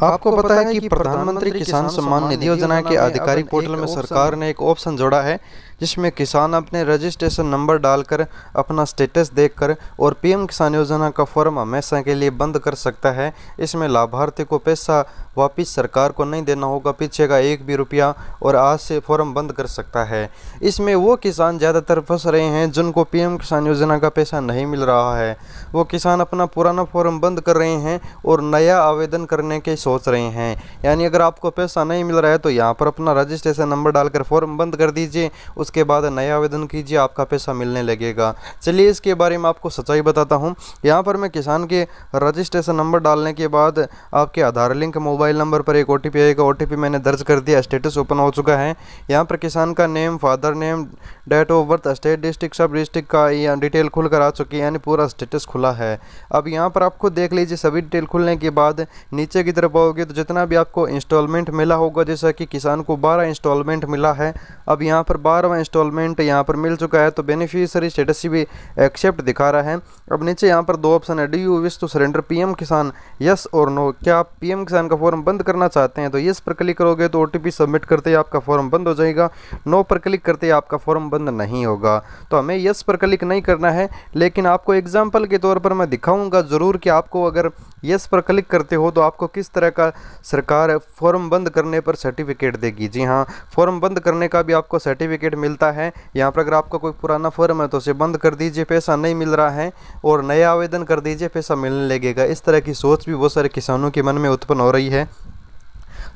आपको पता है कि प्रधानमंत्री किसान सम्मान निधि योजना के आधिकारिक पोर्टल में सरकार ने एक ऑप्शन जोड़ा है जिसमें किसान अपने रजिस्ट्रेशन नंबर डालकर अपना स्टेटस देखकर और पीएम किसान योजना का फॉर्म हमेशा के लिए बंद कर सकता है। इसमें लाभार्थी को पैसा वापस सरकार को नहीं देना होगा, पीछे का एक भी रुपया, और आज से फॉर्म बंद कर सकता है। इसमें वो किसान ज़्यादातर फंस रहे हैं जिनको पीएम किसान योजना का पैसा नहीं मिल रहा है। वो किसान अपना पुराना फॉर्म बंद कर रहे हैं और नया आवेदन करने के सोच रहे हैं। यानी अगर आपको पैसा नहीं मिल रहा है तो यहाँ पर अपना रजिस्ट्रेशन नंबर डालकर फॉर्म बंद कर दीजिए, उसके बाद नया आवेदन कीजिए, आपका पैसा मिलने लगेगा। चलिए इसके बारे में आपको सच्चाई बताता हूँ। यहाँ पर मैं किसान के रजिस्ट्रेशन नंबर डालने के बाद आपके आधार लिंक मोबाइल नंबर पर एक OTP आएगा। OTP मैंने दर्ज कर दिया, स्टेटस ओपन हो चुका है। यहाँ पर किसान का name, father name, date of birth, state, district, सब डिस्ट्रिक्ट का डिटेल खुल कर आ चुकी है, यानी पूरा स्टेटस खुला है। अब यहाँ पर आपको देख लीजिए, सभी डिटेल खुलने के बाद नीचे की तरफ आओगे तो जितना भी आपको इंस्टॉलमेंट मिला होगा, जैसा कि किसान को 12 इंस्टॉलमेंट मिला है, अब यहाँ पर 12वां इंस्टॉलमेंट यहाँ पर मिल चुका है। तो बेनिफिशियरी स्टेटस भी एक्सेप्ट दिखा रहा है। अब नीचे यहाँ पर 2 ऑप्शन है, do you wish to surrender PM Kisan, yes और नो। क्या आप पीएम किसान का फॉर्म बंद करना चाहते हैं? तो यस पर क्लिक करोगे तो OTP सबमिट करते ही आपका फॉर्म बंद हो जाएगा। नो पर क्लिक करते ही आपका फॉर्म बंद नहीं होगा। तो हमें यस पर क्लिक नहीं करना है, लेकिन आपको एग्जाम्पल के तौर पर मैं दिखाऊंगा ज़रूर कि आपको अगर यस पर क्लिक करते हो तो आपको किस तरह का सरकार फॉर्म बंद करने पर सर्टिफिकेट देगी। जी हाँ, फॉर्म बंद करने का भी आपको सर्टिफिकेट मिलता है। यहाँ पर अगर आपका कोई पुराना फॉर्म है तो उसे बंद कर दीजिए, पैसा नहीं मिल रहा है, और नया आवेदन कर दीजिए, पैसा मिलने लगेगा। इस तरह की सोच भी बहुत सारे किसानों के मन में उत्पन्न हो रही है।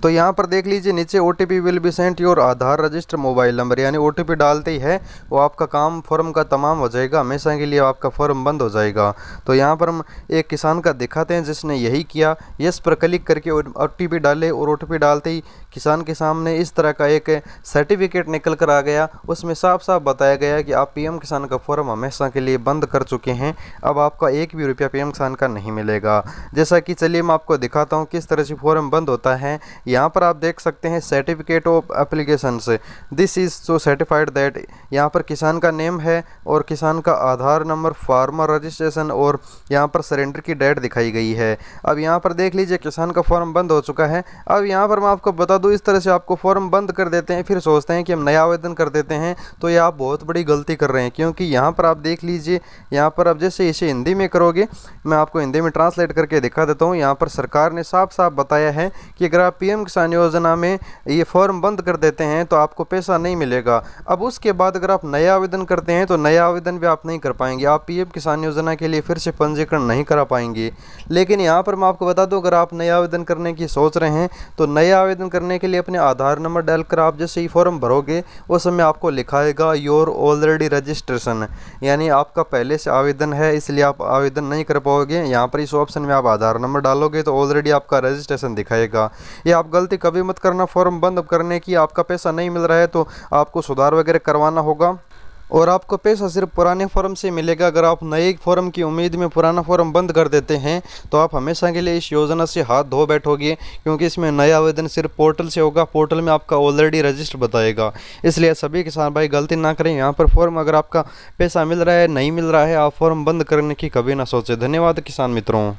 तो यहाँ पर देख लीजिए नीचे OTP will be sent your Aadhaar register mobile number, यानी OTP डालते ही है वो आपका काम फॉर्म का तमाम हो जाएगा, हमेशा के लिए आपका फॉर्म बंद हो जाएगा। तो यहाँ पर हम एक किसान का दिखाते हैं जिसने यही किया। यस पर क्लिक करके OTP डाले और OTP डालते ही किसान के सामने इस तरह का एक सर्टिफिकेट निकल कर आ गया। उसमें साफ साफ बताया गया कि आप पीएम किसान का फॉर्म हमेशा के लिए बंद कर चुके हैं, अब आपका एक भी रुपया पीएम किसान का नहीं मिलेगा। जैसा कि चलिए मैं आपको दिखाता हूँ किस तरह से फॉर्म बंद होता है। यहाँ पर आप देख सकते हैं सर्टिफिकेट ऑफ एप्लीकेशन से, this is so certified that, यहाँ पर किसान का नेम है और किसान का आधार नंबर, फार्मर रजिस्ट्रेशन और यहाँ पर सरेंडर की डेट दिखाई गई है। अब यहाँ पर देख लीजिए किसान का फॉर्म बंद हो चुका है। अब यहाँ पर मैं आपको बता दूँ, इस तरह से आपको फॉर्म बंद कर देते हैं, फिर सोचते हैं कि हम नया आवेदन कर देते हैं, तो ये आप बहुत बड़ी गलती कर रहे हैं। क्योंकि यहाँ पर आप देख लीजिए, यहाँ पर अब जैसे इसे हिंदी में करोगे, मैं आपको हिंदी में ट्रांसलेट करके दिखा देता हूँ। यहाँ पर सरकार ने साफ साफ बताया है कि अगर आप पीएम किसान योजना में ये फॉर्म बंद कर देते हैं तो आपको पैसा नहीं मिलेगा। अब उसके बाद अगर आप नया आवेदन करते हैं तो नया आवेदन भी आप नहीं कर पाएंगे, आप पीएम किसान योजना के लिए फिर से पंजीकरण नहीं करा पाएंगे। लेकिन यहाँ पर मैं आपको बता दूं, अगर आप नया आवेदन करने की सोच रहे हैं तो नया आवेदन करने के लिए अपने आधार नंबर डालकर आप जैसे ही फॉर्म भरोगे उस समय आपको लिखाएगा योर ऑलरेडी रजिस्ट्रेशन, यानी आपका पहले से आवेदन है, इसलिए आप आवेदन नहीं कर पाओगे। यहाँ पर इस ऑप्शन में आप आधार नंबर डालोगे तो ऑलरेडी आपका रजिस्ट्रेशन दिखाएगा। ये आप गलती कभी मत करना फॉर्म बंद करने की। आपका पैसा नहीं मिल रहा है तो आपको सुधार वगैरह करवाना होगा और आपको पैसा सिर्फ पुराने फॉर्म से मिलेगा। अगर आप नए फॉर्म की उम्मीद में पुराना फॉर्म बंद कर देते हैं तो आप हमेशा के लिए इस योजना से हाथ धो बैठोगे, क्योंकि इसमें नया आवेदन सिर्फ पोर्टल से होगा, पोर्टल में आपका ऑलरेडी रजिस्टर बताएगा। इसलिए सभी किसान भाई गलती ना करें। यहाँ पर फॉर्म अगर आपका पैसा मिल रहा है, नहीं मिल रहा है, आप फॉर्म बंद करने की कभी ना सोचें। धन्यवाद किसान मित्रों।